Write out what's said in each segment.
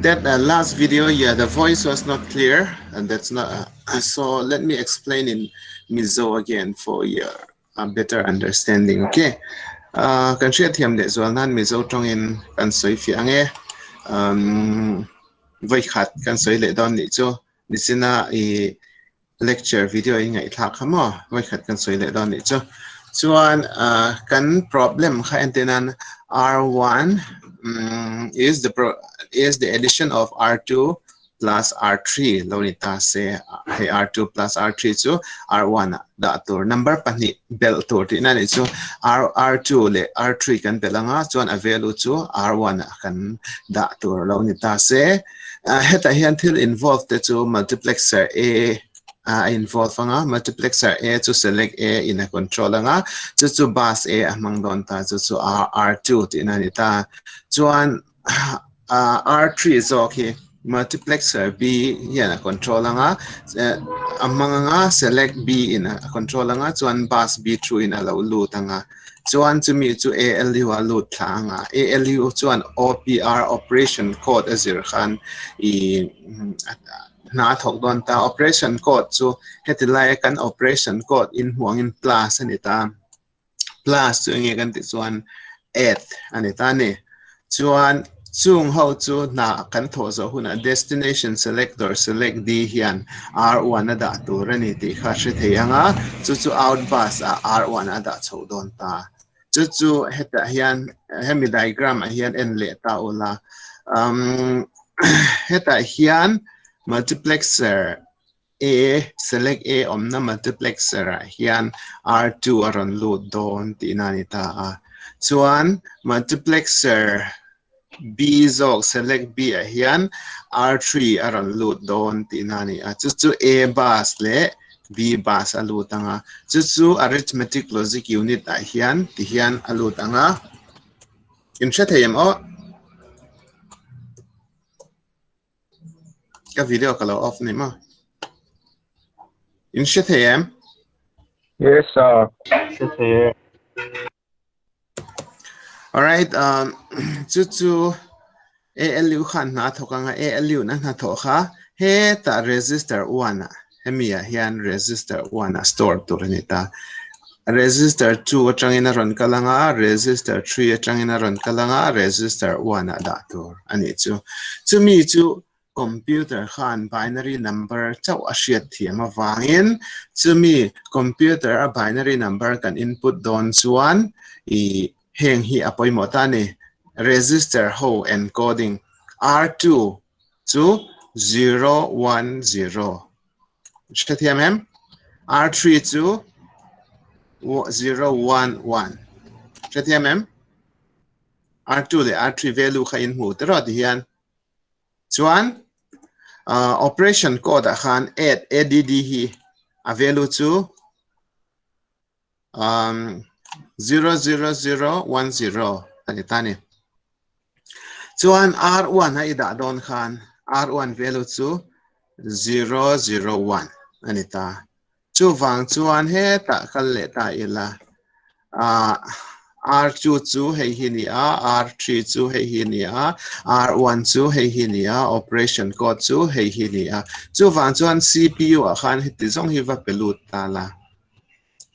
That last video, yeah, the voice was not clear, and that's not. So let me explain in Mizo again for your better understanding. Okay. Kan share thiam de zual nan Mizo trong in kan soi fi ange voi khat kan soi le don ni chu ni sina I lecture video in ngai thak khamo voi khat kan soi le don ni chu chuan kan problem kha antenan R1 is the addition of R2 plus R3 lonita se R2 plus R3 chu R1 da tur number pani bel tur ti na ni chu R2 le R3 kan belanga chuan a value chu R1 kan da tur lonita se heta hian thil involved te chu multiplexer A involved anga multiplexer A to select A in a controller nga chu bus A among don ta chu R2 ti na ni ta chuan R3 is okay multiplexer B in a controller nga among nga select B in a controller nga chuan bus B through in a load nga chuan to me to ALU a load thanga ALU chuan OPR operation code azir khan I na thok don ta operation code chu hetilai kan operation code in huang in plus anita plus chu nge kan ti chuan 8 anita ni chuan chung ho chu na kan tho zo huna destination selector select D hian R1 ada tu rani ti kha hre theianga chu out bus R1 ada chho don ta chu heta hian hemi diagram hian en le ta ola heta hian multiplexer A select A omna multiplexer hian R2 aron load don ti na ni ta chuan multiplexer B zog select B hian R3 aron load don ti na ni chu A bus le B bus alu tanga chu arithmetic logic unit hian ti hian alu tanga in thayem o ka video kalo off ni ma in thayem Yes, sir. all right chu ALU khan na thokanga ALU na thokha he ta resistor 1 hemia hian resistor 1 store turinita resistor 2 atangina ron kalanga resistor 3 atangina ron kalanga resistor 1 ada tur ani chu mi chu computer khan binary number chau ashiat thiama wangin chumi computer a binary number kan input don chuan I heng hi apoi motani resistor ho encoding R2 to 010 Shtatiam R3 to 011 Shtatiam R2 the R3 value khain hu tero dian chuan operation code khan add add hi a value to 00010 anitani chuan R1 ha ida don khan R1 value to 001 anita chu wang chuan he ta khal le ta ila R2 chu hei hi ni R3 chu hei hi ni R1 chu hei hi ni operation code chu hei hi ni chu wang chuan CPU khan hiti zong hi va pelut ta la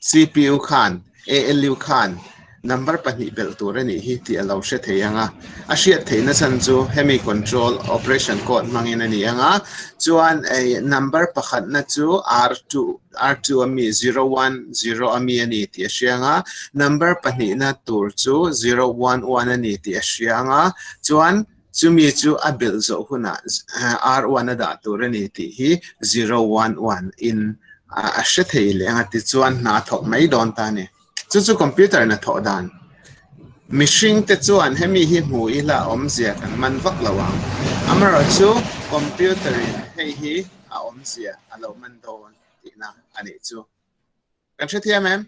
CPU khan ALU khan number pani bel tur ani hi ti alo hre theianga a hriat theina chan chu hemi control operation code mangin ani anga chuan a number pakhat na chu R2 ami 010 ami ani ti hrianga number pani na tur chu 011 ani ti hrianga chuan chumi chu a bel zo huna R1 ada tur ani ti hi 011 in a hre thei le anga ti chuan na thok mai don ta ni chu computer na tho dan mishing te chuan hemi hi mu ila omzia kan man vak lawang amara chu computer hei hi a omzia alo man don ti na ani chu kan thia mem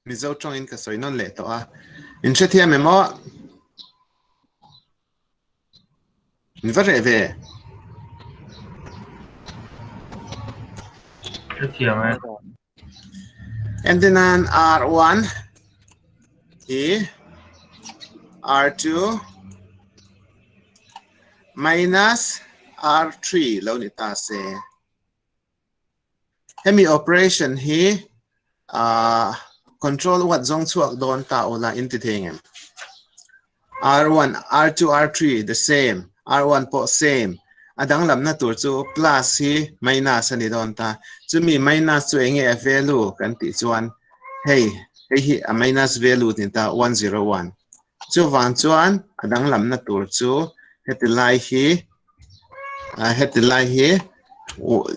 mizo tong in ka soinon le to in thia mem mo ni va reve and then R1 he R2 minus R3 lo ni ta se hemi operation hi control what zong chuak don ta ola inti thengem R1 R2 R3 the same R1 po same adang lam na tur chu plus hi minus ani don ta chu mi minus chu enge value kan ti chuan hey hi a minus value tin ta 101 chu wang chuan adang lam na tur chu hetilai hi hetilai hi 0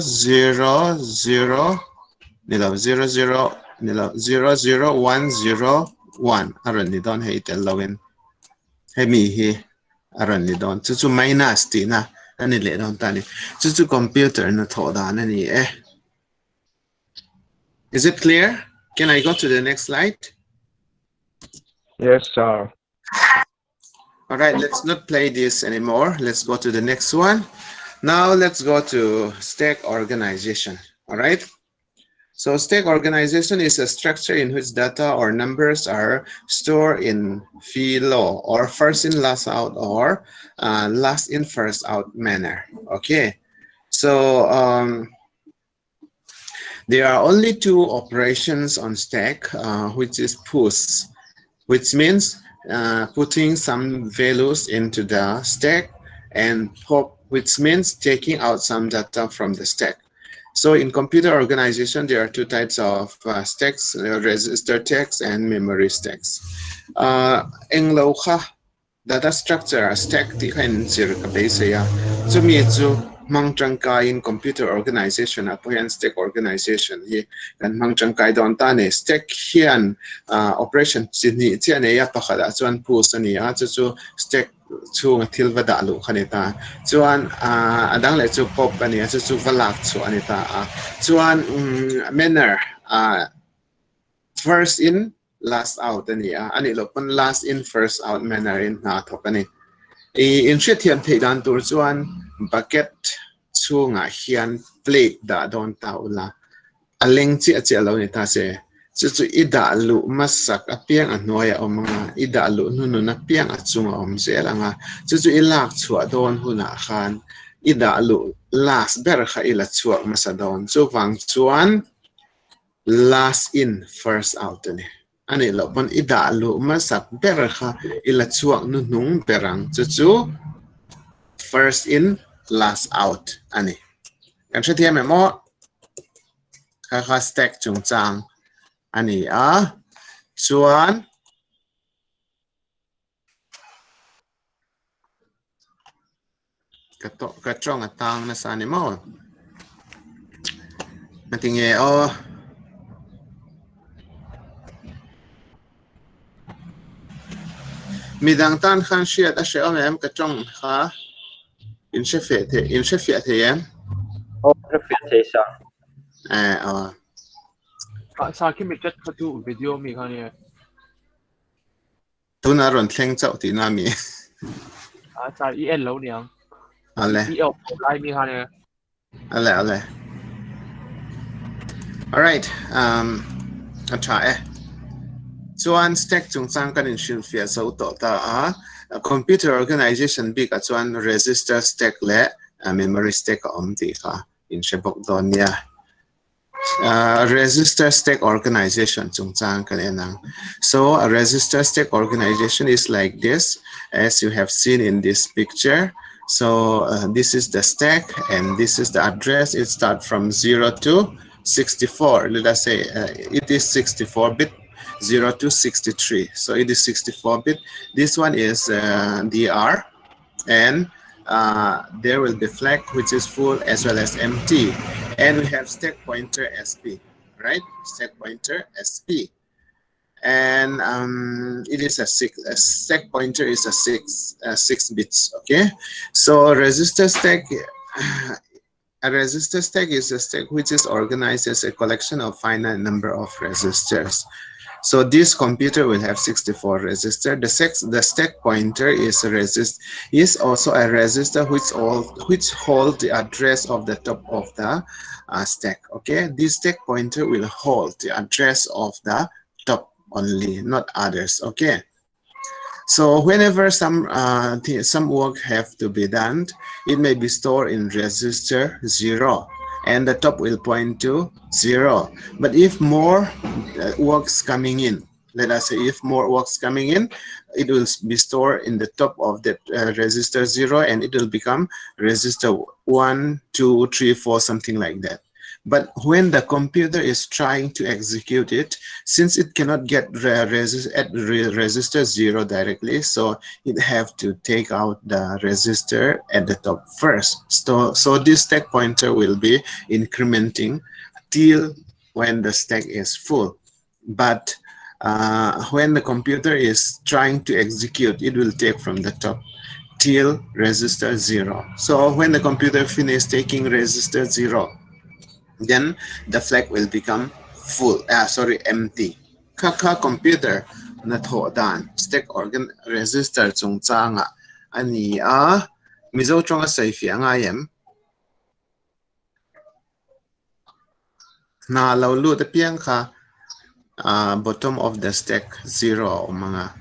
0 0 nilo 0 0 nilo 0 0 1 0 1 aron ni don hei tel lawin hemi hi aron ni don chu minus ti na ani le don tani chu computer na tho da na ni is it clear? Can I go to the next slide? Yes, sir. All right, let's not play this anymore. Let's go to the next one. Now let's go to stack organization. All right. So stack organization is a structure in which data or numbers are stored in filo or first in last out or last in first out manner. Okay. So there are only two operations on stack, which is push, which means putting some values into the stack, and pop, which means taking out some data from the stack. So in computer organization, there are two types of stacks, register stacks and memory stacks. In local data structure stack ti kan sir ka base ya so mi chu mangchangkai in computer organization at yan stack organization hi kan mangchangkai don ta ne stack hian operation chini chiane ya pakhada chuan push ani a chu stack chung thil wada lu khanita chuan adang le chu pop ani chu valak chu anita chuan manner first in last out ani lo pon last in first out manner in na thokani in she thiam thei dan tur chuan bucket chunga hian plate da don ta ula aleng chi achelo ni ta se chu ida lu masak apiang anoya omanga ida lu nunu na piang achunga om selanga chu ilak chua don huna khan ida lu last ber kha ila chuak masadon chu wang chuan last in first out ni ani lo pon ida lu masak ber kha ila chuak nu nung berang chu first in last out ani kan che thiam mo kha stack chung chang ani chuan ka trong atang na sani mo natinge midang tan khan shiat a sheo mem ka trong kha in she fe the yam Reputation. Sa khi mình chất khatu video mi khan ye tu na ron thleng chau ti na mi sa en lo niang ale lai mi khan ye ale all right a try chuan stack chung chang kan in shin fia so to ta a computer organization big a chuan resistor stack le memory stack om ti kha in shebok don ya resistor stack organization chung chang kan enang so a resistor stack organization is like this as you have seen in this picture. So this is the stack and this is the address. It starts from 0 to 64. Let us say it is 64-bit, 0 to 63. So it is 64-bit. This one is DR, and there will be flag which is full as well as empty. And we have stack pointer SP, right? Stack pointer SP. And it is a stack pointer is a 6 bits. Okay, so resistor stack a resistor stack is a stack which is organized as a collection of finite number of resistors. So this computer will have 64 resistors. The stack pointer is also a resistor which hold the address of the top of the stack. Okay, this stack pointer will hold the address of the top only, not others. Okay. So whenever some work have to be done, it may be stored in register 0, and the top will point to 0. But if more works coming in, let us say if more works coming in, it will be stored in the top of that register 0, and it will become register 1, 2, 3, 4, something like that. But when the computer is trying to execute it, since it cannot get register 0 directly, so it have to take out the register at the top first. So this stack pointer will be incrementing till when the stack is full. But when the computer is trying to execute, it will take from the top till register 0. So when the computer finishes taking register 0, then the flag will become full, empty. Kaka computer na tho dan stack organ register chung changa ani a mizo chonga saifi anga yem na lo lu te piang kha bottom of the stack 0 mga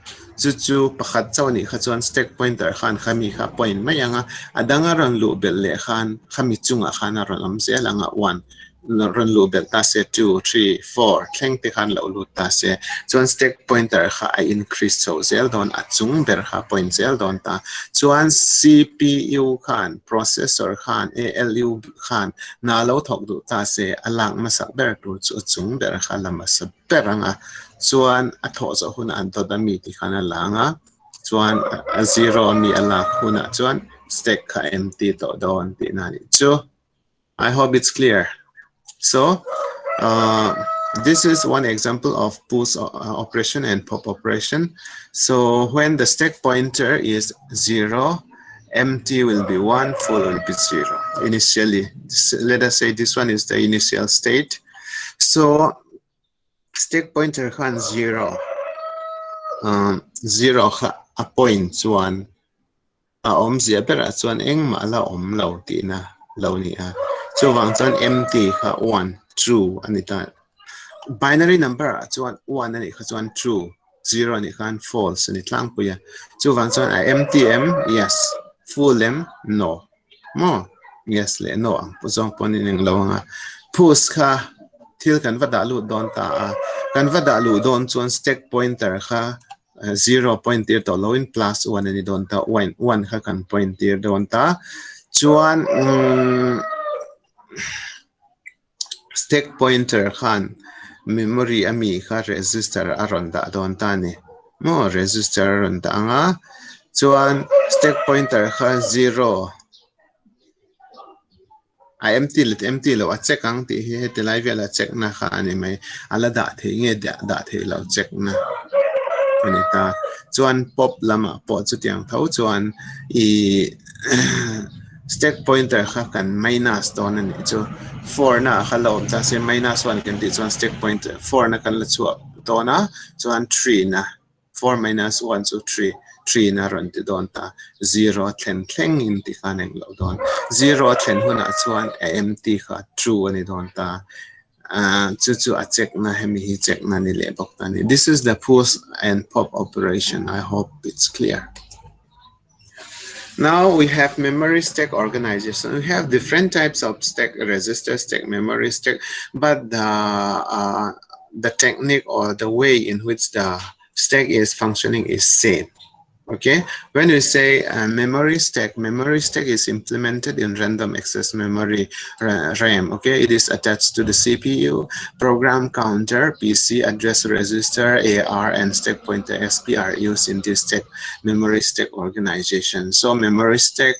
chu pakhat chawni kha chuan stack pointer khan khami kha point mayanga adanga ron lu bel le khan khami chunga khana ron am se langa 1 ron lu bel ta se 2 3 4 thleng te khan lo lu ta se chuan stack pointer kha I increase so zel don a chung ber kha point zel don ta chuan CPU khan processor khan ALU khan na lo thok du ta se alang masak ber tu chu chung ber kha lama sa beranga chuan a tho zo hun an to da mi ti khana langa chuan a 0 mi ala huna chuan stack kha empty to don ti na ni chu I hope it's clear. So this is one example of push operation and pop operation. So when the stack pointer is 0, empty will be 1, full will be 0 initially. Let us say this one is the initial state. So stack pointer khan 0, 0 a point chuan a om zia ber a chuan engma la om lo ti na lo ni a chu wang chuan empty kha 1 true anita binary number chuan 1 ani kha chuan true 0 ani khan false ani tlang puya chu wang chuan empty m yes full m no mo yes le no ang puzong ponin ng lawanga push kha thil kan vada lu don ta kan vada lu don chuan stack pointer kha 0 pointer to low in plus 1 ani don ta 1 kha kan pointer don ta chuan stack pointer khan memory ami kha register aron da don ta ni mo register aron da nga chuan stack pointer kha 0 empty lo a check ang ti he te live la check na kha ani mai ala da the nge da the lo check na ani ta chuan pop lama po chu tiang tho chuan I stack pointer kha kan minus don ani chu 4 na kha lo ta se minus 1 kan ti chuan stack pointer 4 na kan la chu to na chuan 3 na 4 minus 1 so 3 na ron ti don ta 0 10 thleng in ti khaneng lo don 0 10 huna chuan empty kha true ani don ta chu a check na hemi hi check na ni le bok ta ni. This is the push and pop operation. I hope it's clear. Now we have memory stack organization. We have different types of stack: resistor stack, memory stack, but the technique or the way in which the stack is functioning is same. Okay, when we say memory stack is implemented in random access memory RAM. Okay, it is attached to the CPU, program counter, PC address register, AR, and stack pointer SP are used in this stack memory stack organization. So memory stack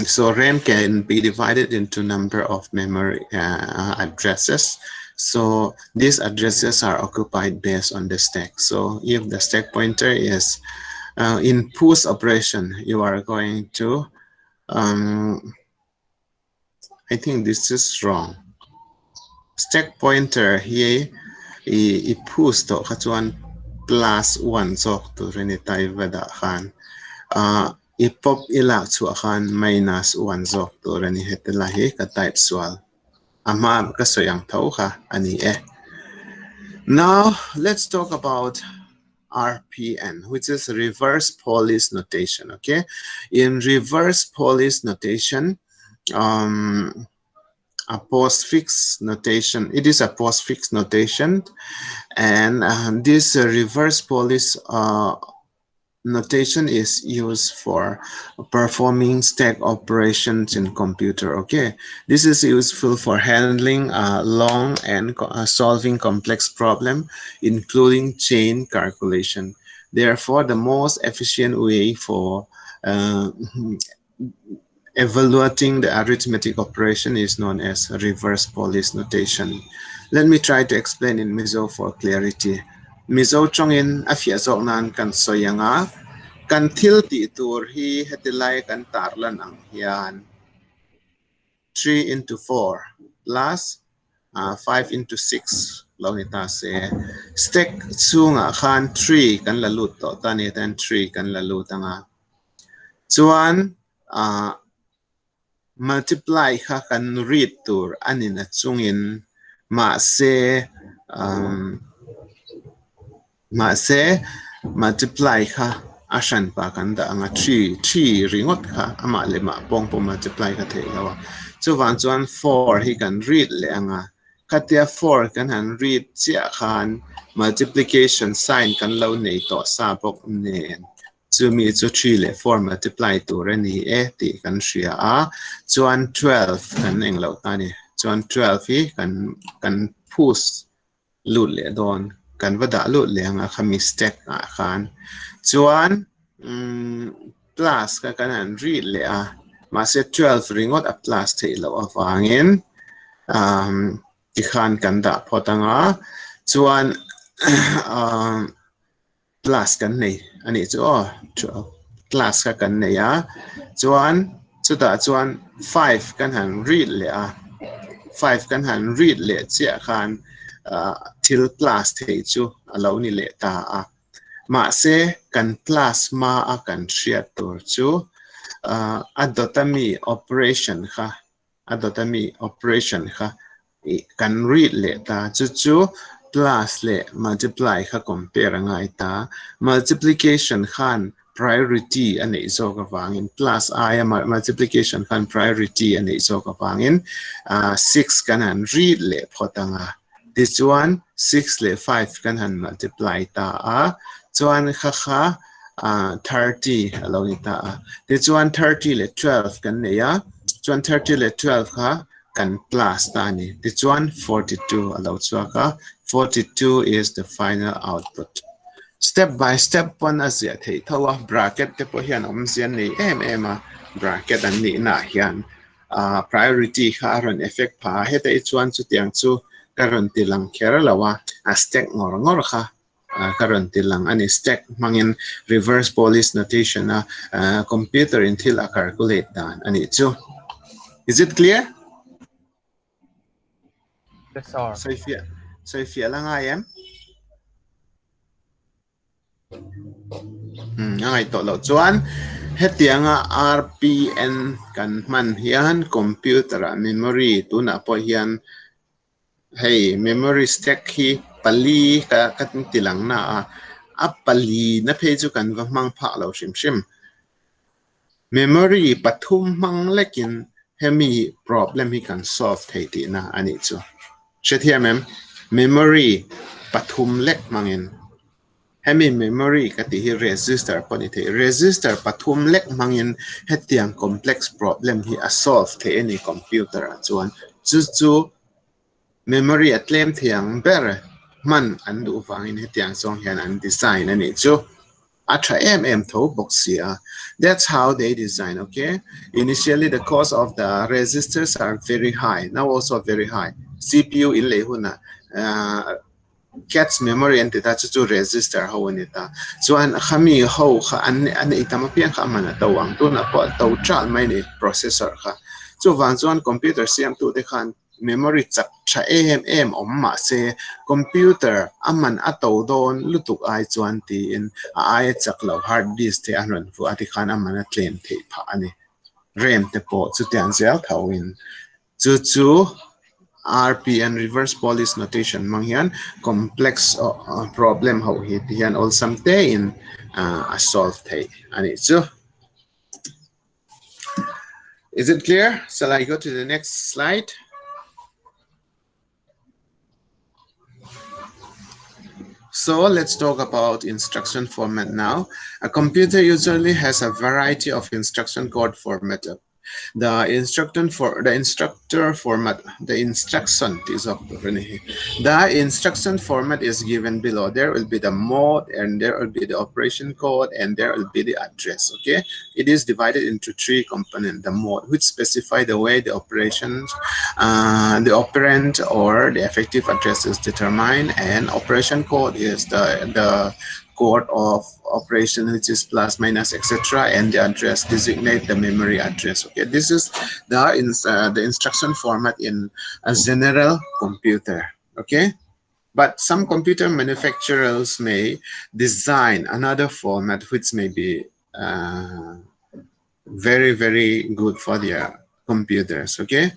so RAM can be divided into number of memory addresses. So these addresses are occupied based on the stack. So if the stack pointer is in push operation, you are going to, I think this is wrong. Stack pointer here, I push to kachuan plus 1 so to renitai vada khan. I pop ila chu khan minus 1 so to reni hetelahi ka type swal. ama kasoyang thau kha ani e. Now let's talk about RPN, which is reverse Polish notation. Okay, in reverse Polish notation, a postfix notation. It is a postfix notation, and this reverse Polish notation is used for performing stack operations in computer. Okay, this is useful for handling long and solving complex problem, including chain calculation. Therefore, the most efficient way for evaluating the arithmetic operation is known as reverse Polish notation. Let me try to explain in Mizo for clarity. Mizo chongin afia nan kan soyanga kan thil ti tur hi hetilai kan tarlan ang hiyan 3 into 4 plus 5 into 6 lo ni ta se stack chunga khan 3 kan lalut to tani tan 3 kan lalut anga chuan multiply kha kan read tur anin a chungin ma se multiply kha ashan pa kan da anga 3 ringot kha ama le ma pong po multiply ka the lawa chu wan chuan 4 hi kan read le anga khatia 4 kan han read chia khan multiplication sign kan lo nei to sa bok nen chu mi chu 3 le 4 multiply tur ani e ti kan ria a chuan 12 kan eng lo ta ni chuan 12 hi kan push lut le don kan vada lut le anga khami stack a khan chuan plus ka kan an read le a ma se 12 ringot a plus thei lo awangin ti khan kan da photanga chuan plus kan nei ani chu plus ka kan nei a chuan chuta chuan 5 kan han read le a 5 kan han read le chia khan til plus thei chu alo ni le ta a ma se kan plus ma a kan share tur chu adotami operation kha kan read le ta chu plus le multiply kha compare ngai ta multiplication khan priority ane zo ka wangin plus I multiplication khan priority ane zo ka wangin 6 kan han read le photanga this one 6 le 5 kan han multiply ta a chuan kha 30 alo ni ta a this one 30 le 12 kan ne ya chuan 30 le 12 kha kan plus ta ni this one 42 alo chuaka 42 is the final output. Step by step one as ya thei thawa bracket te po hian om sian nei em a bracket an ni na hian priority kha ron effect pha heta i chuan chu tiang chu karon tilang khera lawa a stack ngor kha karon tilang ani stack mangin reverse Polish notation na computer in thil a calculate dan ani chu. Is it clear? Yes, sir. So if you lang ayam ngay to lo chuan hetianga RPN kan man hian computer memory tuna po hian hey memory stack hi pali ka tilang na a pali na phe chu kan va mang pha lo shim memory pathum mang lekin hemi problem hi kan solve thei ti na ani chu chetia memory pathum lek mangin hemi memory kati hi resistor poni the resistor pathum lek mangin hetiang complex problem hi a solve the any computer chuan chu memory atlem thiang ber man andu wangin hetiang song hian an design ani chu atra tho boxia. That's how they design. Okay, initially the cost of the resistors are very high, now also very high. CPU in lehuna catch memory and data to resistor how nita so an khami ho kha an itamapian kha mana tawang to na po to chal mai ni processor kha so van chuan computer siam tu de khan memory chak tha om ma se computer aman ato don lutuk ai chuan ti in ai chak lo hard disk te anon fu ati khan amana claim the pha ani RAM te po chu tian zel thawin chu RP and reverse Polish notation mang hian complex problem ho hi hian all samte in a solve thei ani chu. Is it clear? Shall I go to the next slide? So let's talk about instruction format now. A computer usually has a variety of instruction code format. The instruction format, the instruction format is given below. There will be the mode, and there will be the operation code, and there will be the address. Okay, it is divided into three components. The mode, which specify the way the operations, the operand or the effective address is determined, and operation code is the code of operation, which is plus, minus, etc., and the address designate the memory address. Okay, this is the instruction format in a general computer. Okay, but some computer manufacturers may design another format which may be very, very good for their computers. Okay,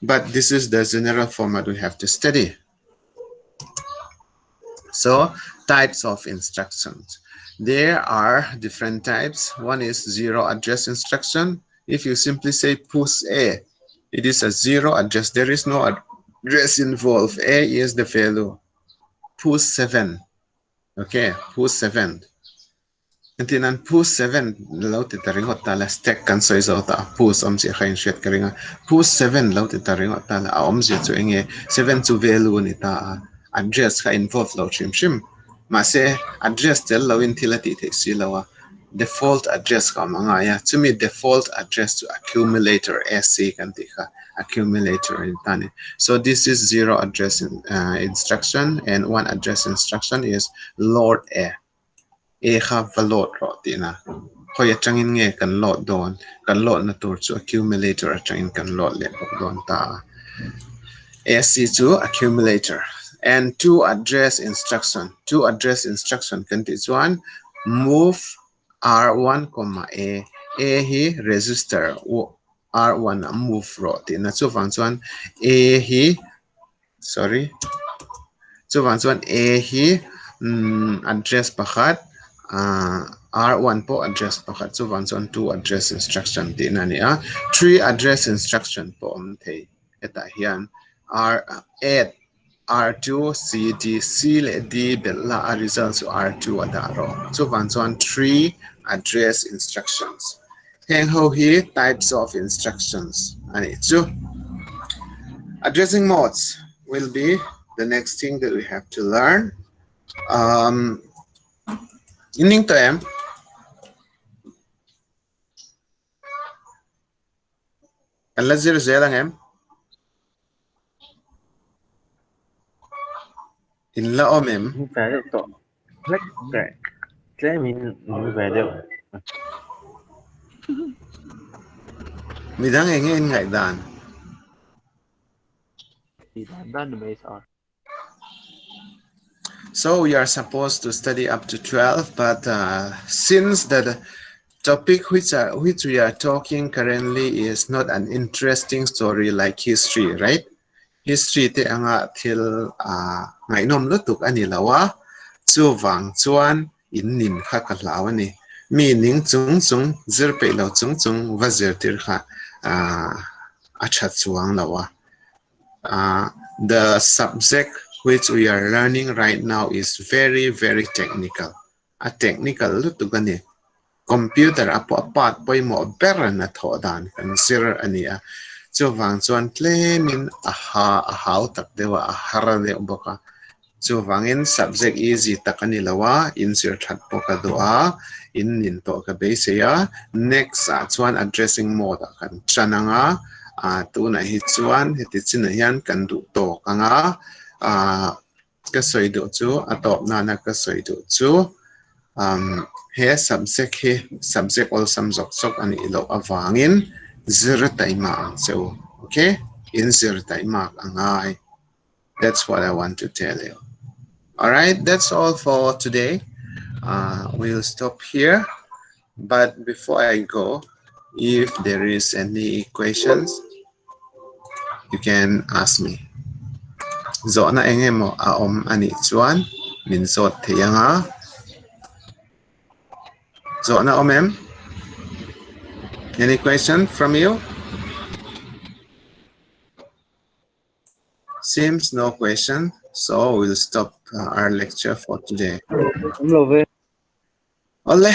but this is the general format we have to study. So types of instructions. There are different types. One is zero address instruction. If you simply say push A, it is a zero address. There is no address involved. A is the value. Push 7. Okay, push 7. And then push 7 lo ti taringot tala stack kan soi zo ta push si khain shet karinga push 7 lo ti taringot tala om si chu enge 7 chu value ni ta address ka involve lo chim chim ma se address tel lo in thilati the si lawa default address ka manga ya chumi default address to accumulator sc kan ti kha accumulator in tani. So this is zero address instruction, and one address instruction is load A. A have a load rotina. Hoya changin nge kan load don kan load na tur chu accumulator changin kan load le don ta. ASC to accumulator. And two address instruction. Two address instruction kan ti chuan move R1, A. A hi register R1 move rotina. So van chuan A hi sorry. So van chuan A hi address pakhat R1 po address pakhat. So van chuan two address instruction ti na ni a. Three address instruction po thei eta hian R8 R2 CD C le D bella a result to R2 adaro. So van chuan three address instructions. Heng ho hi types of instructions ani chu. Addressing modes will be the next thing that we have to learn. Ining to em Allah zir zelang em in la om em Mình về được tổ rất kệ thế mình về được midang enge in ngai dan. So we are supposed to study up to 12, but since the topic which we are talking currently is not an interesting story like history, right? History te anga til ngai nom lutuk ani lawa chu wang chuan in nin kha ka lawani meaning chung chung zir pe lo chung chung va zir tir kha a chat chuang lawa. The subject which we are learning right now is very, very technical. A technical lutugani computer apo apat poi mo beran na thodan kan sir ania. So wang chuan tlemin ahau tak dewa ahara de boka. So wangin subject easy takani lawa insert hat boka doa in to ka base ya. Next chuan addressing mode kan chananga tu na hi chuan heti china hian kan du to kanga ka soi do chu atop na na ka soi do chu he subject all sam jok sok ani lo awangin zero taima ang so okay in zero taima angai. That's what I want to tell you. All right, that's all for today. We'll stop here, but before I go, if there is any questions. you can ask me. Zo na enge mo aom ani chuan min zot theyanga. Zo na omem. Any question from you? Seems no question, so we'll stop our lecture for today. Đúng rồi. Ole.